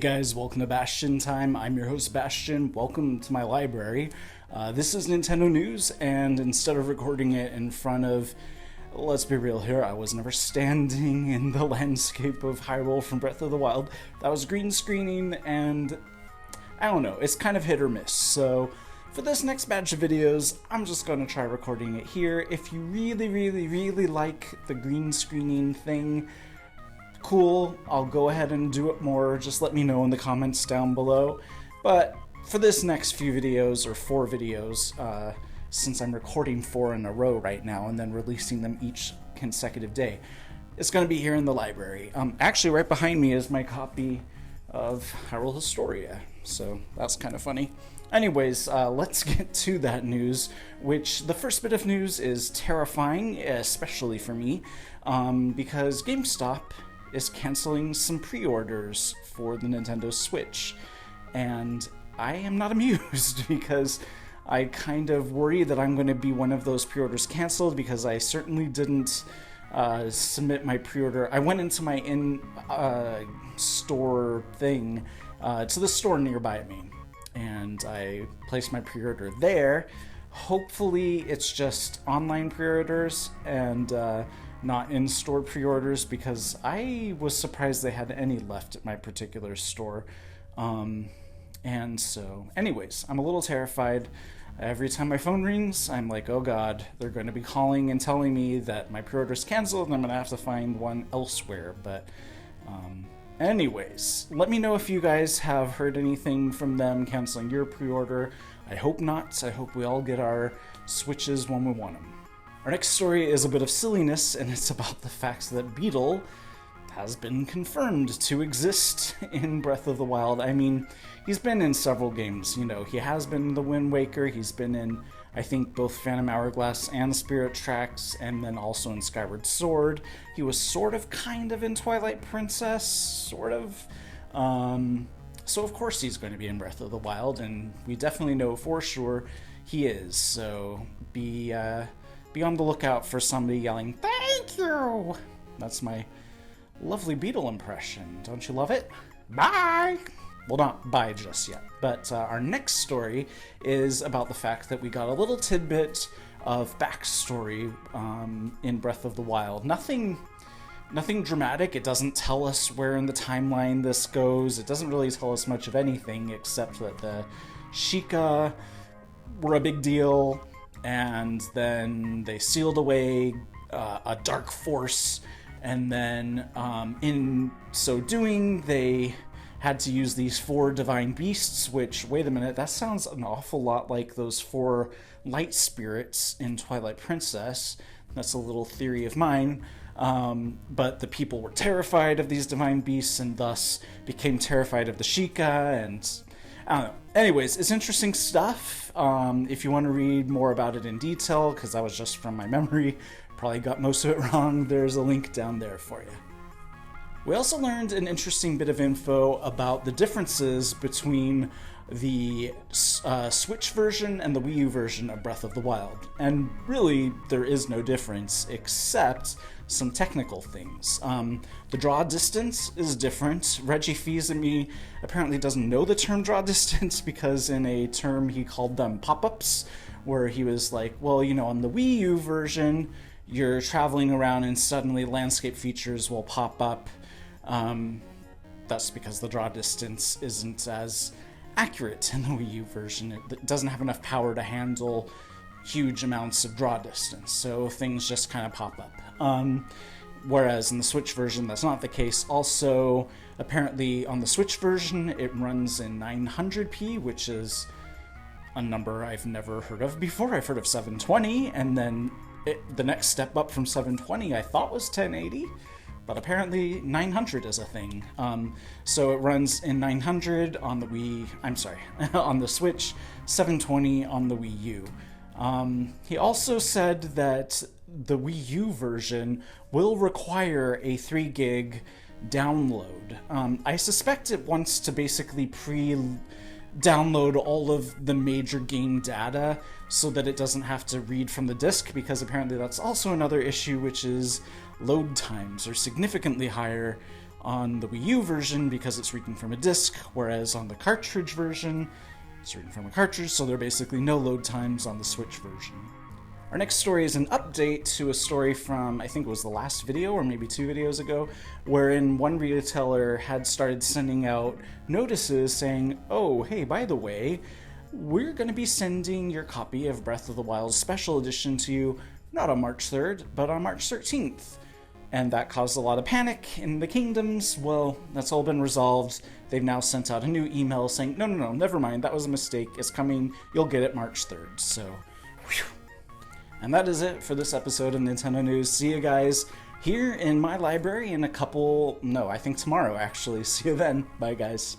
Hey guys, welcome to Bastion Time. I'm your host Bastion. Welcome to my library. This is Nintendo news, and instead of recording it in front of, let's be real here, I was never standing in the landscape of Hyrule from Breath of the Wild. That was green screening, and I don't know, it's kind of hit or miss. So for this next batch of videos, I'm just going to try recording it here. If you really like the green screening thing, cool, I'll go ahead and do it more. Just let me know in the comments down below. But for this next few videos, or 4 videos, since I'm recording 4 in a row right now and then releasing them each consecutive day, it's going to be here in the library. Actually, right behind me is my copy of Hyrule Historia, so that's kind of funny. Anyways, let's get to that news, which the first bit of news is terrifying, especially for me, because GameStop is canceling some pre-orders for the Nintendo Switch, and I am not amused because I kind of worry that I'm going to be one of those pre-orders canceled, because I certainly didn't submit my pre-order. I went into my in-store thing to the store nearby me, and I placed my pre-order there. Hopefully it's just online pre-orders and not in-store pre-orders, because I was surprised they had any left at my particular store. And so, anyways, I'm a little terrified. Every time my phone rings, I'm like, oh god, they're going to be calling and telling me that my pre-order's canceled and I'm going to have to find one elsewhere. But anyways, let me know if you guys have heard anything from them canceling your pre-order. I hope not. I hope we all get our Switches when we want them. Our next story is a bit of silliness, and it's about the fact that BEEDLE has been confirmed to exist in Breath of the Wild. I mean, he's been in several games, you know. He has been in The Wind Waker, he's been in, I think, both Phantom Hourglass and Spirit Tracks, and then also in Skyward Sword. He was sort of, kind of in Twilight Princess, sort of. So of course he's going to be in Breath of the Wild, and we definitely know for sure he is. So be on the lookout for somebody yelling, "Thank you!" That's my lovely BEEDLE impression. Don't you love it? Bye! Well, not bye just yet. But our next story is about the fact that we got a little tidbit of backstory in Breath of the Wild. Nothing dramatic. It doesn't tell us where in the timeline this goes. It doesn't really tell us much of anything, except that the Sheikah were a big deal, and then they sealed away a dark force, and then in so doing, they had to use these 4 divine beasts, which, wait a minute, that sounds an awful lot like those 4 light spirits in Twilight Princess. That's a little theory of mine. But the people were terrified of these divine beasts, and thus became terrified of the Sheikah, and I don't know. Anyways, it's interesting stuff. If you want to read more about it in detail, because that was just from my memory, probably got most of it wrong, there's a link down there for you. We also learned an interesting bit of info about the differences between the Switch version and the Wii U version of Breath of the Wild. And really, there is no difference, except some technical things. The draw distance is different. Reggie Fils-Aimé apparently doesn't know the term draw distance, because in a term he called them pop-ups, where he was like, well, you know, on the Wii U version, you're traveling around and suddenly landscape features will pop up. That's because the draw distance isn't as accurate in the Wii U version. It doesn't have enough power to handle huge amounts of draw distance, so things just kind of pop up. Whereas in the Switch version, that's not the case. Also, apparently on the Switch version, it runs in 900p, which is a number I've never heard of before. I've heard of 720, and then the next step up from 720 I thought was 1080, but apparently 900 is a thing. So it runs in 900 on the on the Switch, 720 on the Wii U. He also said that the Wii U version will require a 3 gig download. I suspect it wants to basically download all of the major game data so that it doesn't have to read from the disk, because apparently that's also another issue, which is load times are significantly higher on the Wii U version because it's reading from a disc, whereas on the cartridge version, it's reading from a cartridge, so there are basically no load times on the Switch version. Our next story is an update to a story from, I think it was the last video or maybe 2 videos ago, wherein one retailer had started sending out notices saying, oh, hey, by the way, we're going to be sending your copy of Breath of the Wild Special Edition to you, not on March 3rd, but on March 13th. And that caused a lot of panic in the kingdoms. Well, that's all been resolved. They've now sent out a new email saying, no, never mind, that was a mistake. It's coming. You'll get it March 3rd. So, whew. And that is it for this episode of Nintendo News. See you guys here in my library in I think tomorrow, actually. See you then. Bye, guys.